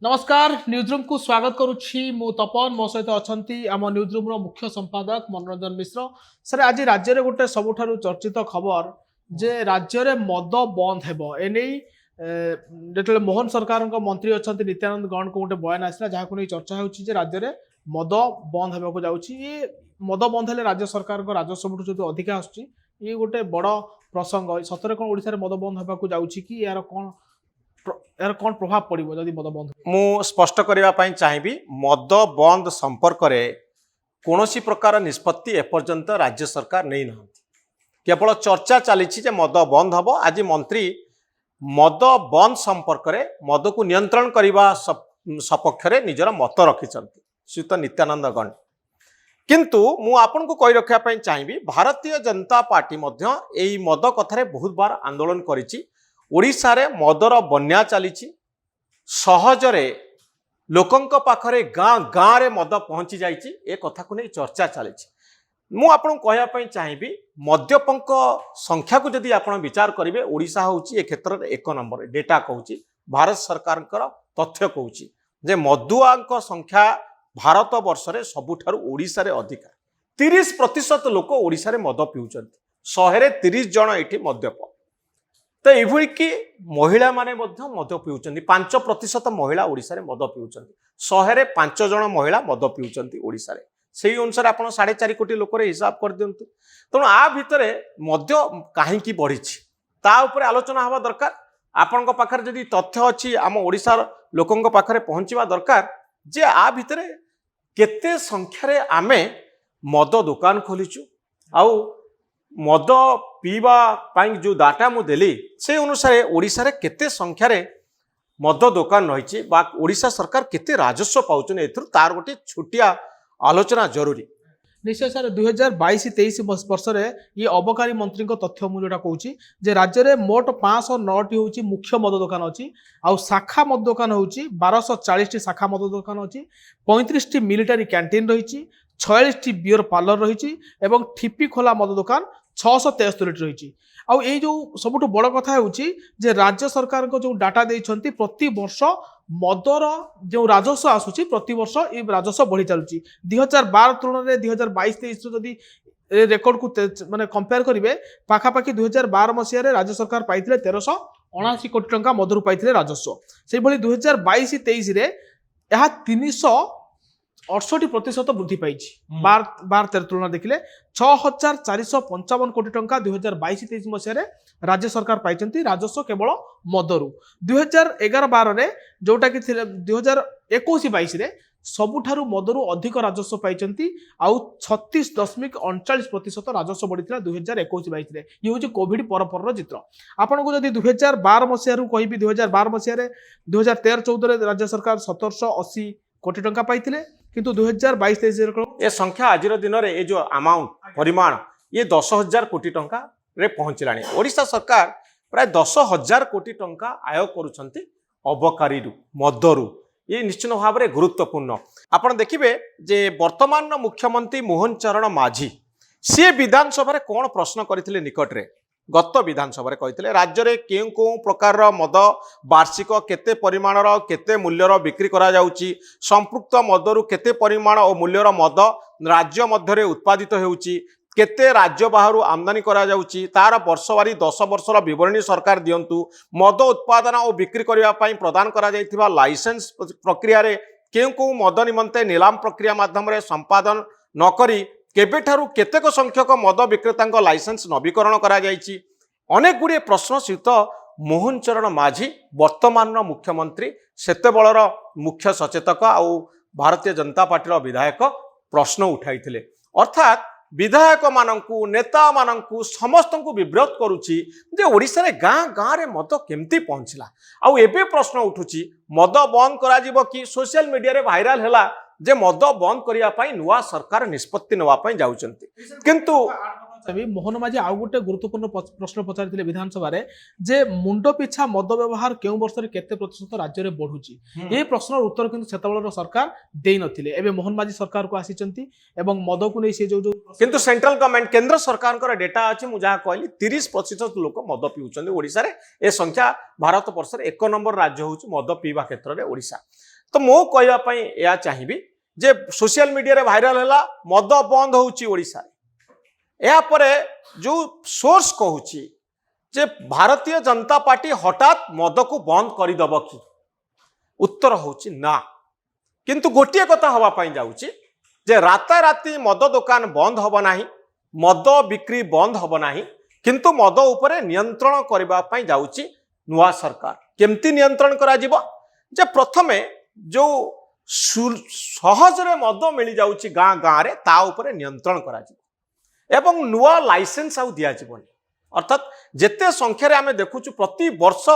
नमस्कार न्यूजरूम को स्वागत करुच्ची मु तपन मो सहित अच्छा आम न्यूजरूम मुख्य संपादक मनोरंजन मिश्र सर आज राज्य में गोटे सबुठारु चर्चित खबर जे राज्य में मद बंद हेबो एने जो मोहन सरकार मंत्री अच्छा नित्यानंद गौड़ को गोटे बयान आसला जहाँ को चर्चा होची जे राज्य में मद बंद हेबाकु जाउची ये मद बंद हेले राज्य सरकार राजस्व जो अधिका आसुची ये गोटे बड़ प्रसंग सतरे कौन ओडिशा रे मद बंद हेबाकु जाउची कि यार कौन प्रभाव पड़ो जदि मद बंद मु स्पष्ट करने चाहिए मद बंद संपर्क में कौन प्रकार निष्पत्ति एपर्यंत राज्य सरकार नहीं ना केवल चर्चा चली मद बंद हम आज मंत्री मद बंद संपर्क में मद को नियंत्रण करने सपक्ष निजर मत रखिंट श्रीयुत नित्यानंद गौड़ किंतु मु आपन को कही रखापी चाहिए भारतीय जनता पार्टी यही मद कथार बहुत बार आंदोलन करिछि ओडिशा रे मदर बन्या चली सहजरे लोकंक पाखरे गाँ गाँ रे मद पहुंची जाइछि ए कथा को नहीं चर्चा चली मु आपन कहयापई चाहिए मद्यपंक संख्या को जदि आपण विचार करेंगे ओडिशा होउछि ए क्षेत्र में 1 नंबर डेटा कहूँ भारत सरकार तथ्य कहूँ जे मदुआंक संख्या भारत वर्ष रे सबुठारु ओडिशा रे अधिका 30% लोक ओडिशा रे मद पिउछन्ति 130 जन एठी मद्यप तो यही कि महिला माने मद पिउछन्ति 5% महिला ओडिशा रे मद पिउछन्ति 100 5 जन महिला मद पिउछन्ति ओडिशा रे सेही अनुसार आपण 4.5 कोटी लोक रे हिसाब कर दियंतु तेणु आ भितरे मद्य काहेकि बढ़िछि ता ऊपर आलोचना हवा दरकार आपन को पाखर जदि तथ्य अछि आम ओडिशा लोकंक पाखरे पहुंचवा दरकार जे आ भितरे केते संख्या रे आमे मद दुकान खोलिचु आउ मद पीवा पाई जो डाटा मु देली से अनुसार ओडिशा रे केते संख्या रे मद दुकान रही ओडिशा सरकार केते राजस्व पाउछन एथुर तार गोटे छोटिया आलोचना जरूरी निश्चय सर 2022-23 वर्ष रे ये अबकारी मंत्री तथ्य मुझे कहूँ जे राज्य में मोट 509 हूँ मुख्य मद दुकान अच्छी आउ शाखा मद दुकान हूँ 1240 शाखा मद दुकान अच्छी 35 मिलिटारी कैंटीन रही 46 बियर पार्लर रही ठिपी खोला मद दुकान 673 रही आउ ये जो सबुठ बड़ कथा जे राज्य सरकार को जो डाटा देइछंती प्रति वर्ष मदर जो राजस्व आसूची प्रति वर्ष ये राजस्व बढ़ी चलुची 2012 तुलन में 2022-23 जदि रेकर्ड को माने कंपेयर करेंगे पाखापाखि 2012 मसीह राज्य सरकार पाई 1379 कोटी टंका मदरू पाई राजस्व से 2022-23 यह 368% वृद्धि पाई 12-13 तुलन देखिले 6455 कोटी टंका 2022-23 मसीह राज्य सरकार पाई राजस्व केवल मदरू 2011-12 रे जोटा कि 2021-22 रे सबुठारु मदरू अधिक राजस्व पाई आउ 36.39% राजस्व बढ़ी 2021-22 रे ये हूँ कोविड पर चित्र आपन को जदि 2012 मसीह कहबी 2012 मसीह 2013-14 राज्य सरकार 1780 कोटी टंका पाई किंतु 2022-23 ये संख्या आज दिन में ये जो अमाउंट परिमाण ये 10,000 कोटी टंका रे पहुंचलानी ओडिशा सरकार प्राय 10,000 कोटी टंका आय करुछंती अबकारी मदरू ये निश्चित भाव में गुरुत्वपूर्ण आपण देखिबे जे वर्तमान मुख्यमंत्री मोहन चरण माझी सी विधानसभा कौन प्रश्न करथिले निकट रे गत विधानसभा कहते राज्य में केउ को प्रकार मद वार्षिक केते परिमाणर केते मूल्यर बिक्री करा जाउची संपृक्त मदरू केते परिमाण और मूल्यर मद राज्य मध्य उत्पादित होउची केते राज्य बाहर आमदानी करा जाउची तार वर्षवारी 10 वर्षर विवरणी सरकार दियंतु मद उत्पादन और बिक्री करने प्रदान करा जाइथिबा लाइसेंस प्रक्रिया रे केउ को मद निमंते नीलाम प्रक्रिया माध्यम रे संपादन न करी केबेठारु केतेक संख्यक मद विक्रेता लाइसेंस नवीकरण करा जाइछि अनेक गुड़िए प्रश्न सहित मोहन चरण माझी वर्तमान मुख्यमंत्री सेते बलर मुख्य सचेतक आउ भारतीय जनता पार्टी विधायक प्रश्न उठाइथिले अर्थात विधायक मानंकु नेता मानंकु समस्त को विब्रत करुछि जे ओडिशा रे गाँ गाँ रे मद केमती पहुंचला आउ एबे प्रश्न उठुछि मद बंद करा जिवो कि सोशल मीडिया रे वायरल हैला जे मद बंद करिया पई नुवा सरकार निष्पत्ति नवा पई जाउचंती किंतु मोहन माझी आउ गोटे गुरुत्वपूर्ण प्रश्न पचारि विधानसभा जे मुंड पिछा मद व्यवहार केउ वर्ष रे केते प्रतिशत राज्य में बढ़ुची ये प्रश्न उत्तर किंतु सेतबेलर सरकार देई नथिले एबे मोहन माझी सरकार को आसीचंती एवं मद को नै से जो किंतु सेंट्रल गवर्नमेंट केंद्र सरकार डेटा अच्छी मुझे कहली 30% लोक मद पीउछन ओडिसा रे ए संख्या भारत वर्ष 1 नंबर राज्य हूँ मद पीवा क्षेत्र में ओडिसा। तो मो कहवाई या चाहिए जे सोशल मीडिया रे भाइराल है मद बंद होउची ओडिसा रे या परे जो सोर्स कहूची जे भारतीय जनता पार्टी हठात मद को बंद करदब कि उत्तर होउची ना किंतु गोटे कथा हवा पाई जाउची जे राताराति मद दुकान बंद हब नाही मद बिक्री बंद हब नाही किंतु मद उपरे नियंत्रण करबा पाई जाउची नुआ सरकार केमती नियंत्रण करा जिवो जे प्रथमे जो सहजरे मद मिल जाउची गाँ गाँ रे ता उपरे नियंत्रण करा जिवो एवं नुआ लाइसेंस आउ दिया जिवोनी अर्थात जेते संख्या रे आमे देखुछु प्रति वर्ष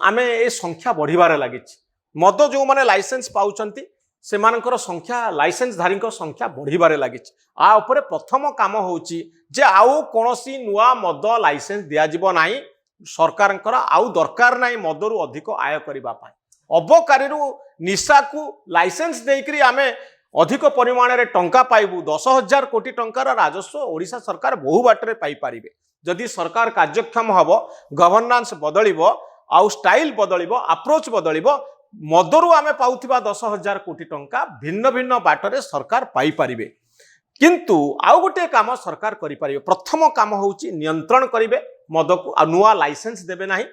आमे ए संख्या बढ़िबारे लागिछि मद जो माने लाइसेंस पाउचंती सेमानकर संख्या लाइसेंस धारी संख्या बढ़िबारे लागिछि आ उपरे प्रथम काम होउची जे आउ कोनोसी नुआ मद लाइसेंस दिया जिवो नाही सरकारंकर आउ दरकार नाही मदरु अधिक आय करिबा पाई अबकारी निशा को लाइसेंस देकरी आमे अधिक परिमाण रे टंका पाइबू 10,000 कोटी टंकार राजस्व ओडिशा सरकार बहु बाटरे पाई पारिबे जदि सरकार कार्यक्षम हबो गवर्नेंस बदलिबो आउ स्टाइल बदलिबो अप्रोच बदलिबो मदरु आमे पाउथिबा 10,000 कोटी टंका भिन्न भिन्न बाटरे सरकार पाई पारिबे किंतु आउ गोटे काम सरकार करि पारिबे प्रथम काम होउची नियंत्रण करिवे मद को नुआ लाइसेंस देबे नाही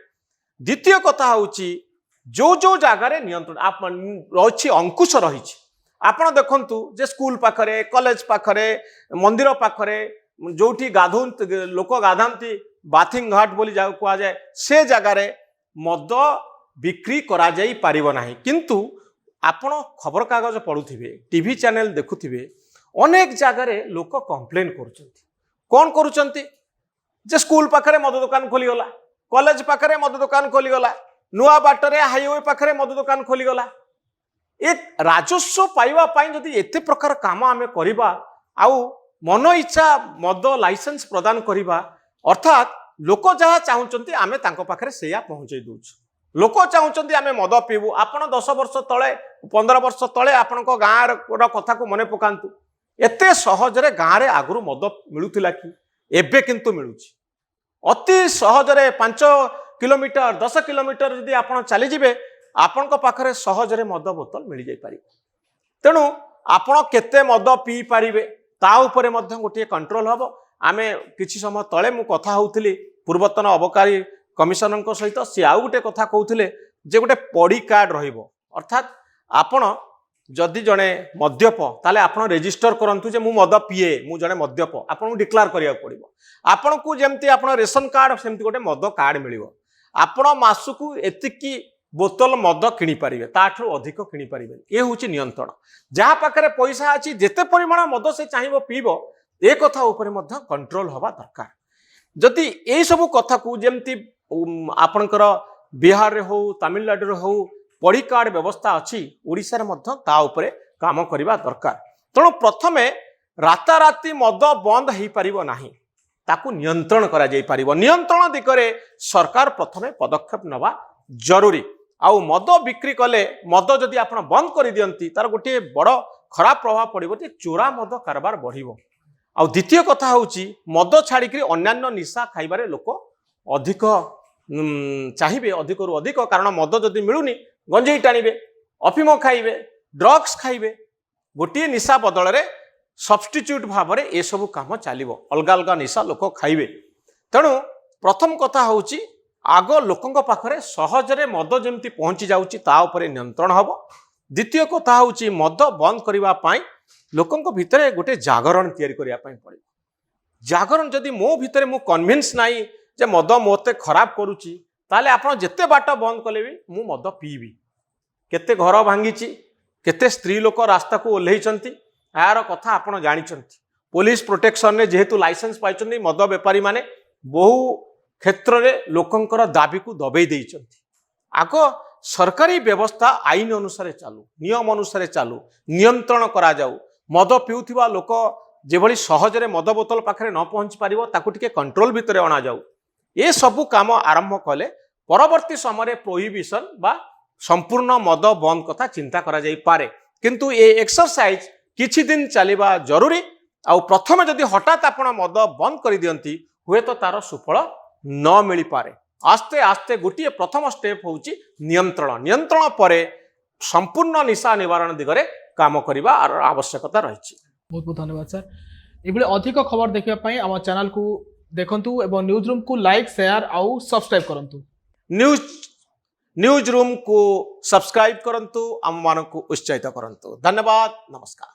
द्वितीय कथा होउची जो जो जगार नियंत्रण अच्छी अंकुश रही आपण देखु जे स्कूल पाखरे कॉलेज पाखरे मंदिर पाखरे जोठी गाधु लोक गाधाती बाथिंग घाट बोली कह जाए से जगार मद बिक्री करा जाई पारिबो नाही किंतु आपण खबर कागज पढ़ुथिबे टीवी चैनल देखुथिबे अनेक जगार लोक कंप्लेन करुचंती कौन करुचंती जे स्कूल पाखरे मद दुकान खोलीगला कॉलेज पाखरे मद दुकान खोलीगला नुआ बाटरे हाईवे पाखरे मद दुकान खोलीगला एक राजस्व पाइबा पाई जदि एते प्रकार काम आमे करिबा आउ मन इच्छा मद लाइसेंस प्रदान करिबा अर्थात लोक जहाँ चाहूचंती आमे तांको पाखरे सेया पहुंचे दउछ लोक चाहूचंती आमे मद पीबू आपण 10 वर्ष तळे 15 वर्ष तळे आपणको गाँ रो कथा को मने पकांतु एते सहजरे गाँ रे आगुरु मद मिलुथिला कि एबे किंतु मिलुची अति सहजरे 5 किलोमीटर 10 किलोमीटर जदि आपण चली जिवे आपण पाखरे सहजरे मद बोतल मिल जाई पारि तेणु आपण केते मद पी पारिबे ता उपरे मध्य गोटे कंट्रोल हबो आमे किछि समय तळे मु कथा होउथिली पूर्वतन अबकारी कमिशनर सहित सी आउ गोटे कथा कहउथिले जे गोटे पड़ी कार्ड रहिबो अर्थात आपण जदि जणे मद्यप ताले आपण रेजिस्टर करंतु जे मु मद पिए मु जणे मद्यप आपण डिक्लेयर करिया पड़िबो आपण को जेमती आपण रेशन कार्ड सेमती गोटे मद कार्ड मिलिबो आपण मासकु एतिकी बोतल मद किनी पारिबे ताठू अधिक किनी पारिबे ए होची नियंत्रण जहाँ पाखरे पैसा अछि जेते परिमाण मद से चाहिबो पीबो ए कथा ऊपर मध्य कंट्रोल हवा दरकार जदि ए सब कथा को जेमती आपणकर बिहार रे हो तमिलनाडु रे हो पड़ी कार्ड व्यवस्था अच्छी ओडिशा रे मध्य ता ऊपर काम करिबा दरकार तेणु प्रथमे राताराति मद बंद हो पारिबो नाही ताकू नियंत्रण करा जाई पारिबो नियंत्रण दिगरे सरकार प्रथमे पदक्षेप नवा जरूरी आउ मद बिक्री कले मद जदि आपण बंद कर दियंती तार गोटे बड़ खराब प्रभाव पड़िबो जे चोरा मद कारबार बढ़िबो आउ द्वितीय कथा होउची मद छाड़ी अन्यान्य निशा खाइबारे लोक अधिक चाहिए अधिक रु अधिक कारण मद जदि मिलूनी गंजेई टाणिबे अफिम खाइबे ड्रग्स खाइबे गोटे निशा बदल रे सब्स्टिट्यूट भाव में ए सब काम चलो अलग अलग निशा लोक खाइबे तेणु प्रथम कथा होउची आग लोकंक पाखरे सहजरे मद जमती पहुंची जाउची ता उपरे नियंत्रण हबो द्वितीय कथा होउची मद बंद करिबा पाई लोकंक भितरे गोटे जागरण तैयारी करिया पाई पड़े जागरण जदि मो भितरे मु कन्विन्स नाही जे मद मोते खराब करूची ताले आपण जेते बाट बंद कले भी मु मद पीबी केते घर भांगीची केते स्त्री लोक रास्ता को ओल्हेइचंती यार कथा आपण जानिचंती पुलिस प्रोटेक्शन ने जेहेतु लाइसेंस पाइचंती मद बेपारी माने बहु क्षेत्र रे लोकंकर दाबी को दबेई देइचंती आग सरकारी व्यवस्था आईन अनुसार चालू नियम अनुसार चालू नियंत्रण करा जाऊ मद पिउथिबा लोक যেভাবে সহজরে মদ বোতল পাখে ন পৌঁছি পারিব তাকে টিকে কন্ট্ରୋଲ ভিতরে অনা যাও এ সবু কাম আরম্ভ কলে পরবর্তী সময়ে প্রোহিবিশন বা সম্পূর্ণ মদ বন্ধ কথা চিন্তা করা যাই পারে কিন্তু এ এক্সরসাইজ কিছু দিন চালিবা জরুরি আউ প্রথমে যদি হঠাৎ আপন মদ বন্ধ করে দিয়ন্তি হুয়ে তো তার সুফল ন মিলি পারে আস্তে আস্তে গোটিয়ে প্রথম স্টেপ হচ্ছে নিয়ন্ত্রণ নিয়ন্ত্রণ পরে সম্পূর্ণ নিশা নিবারণ দিগরে কাম করিবা আর আবশ্যকতা রয়েছে बहुत बहुत धन्यवाद सर एभली अधिक खबर देखिबा पई आम चैनल को देखंतु एवं न्यूज रूम को लाइक शेयर आउ सब्सक्राइब करंतु न्यूज रूम को सब्सक्राइब करंतु आम मानक उत्साहित करंतु धन्यवाद नमस्कार।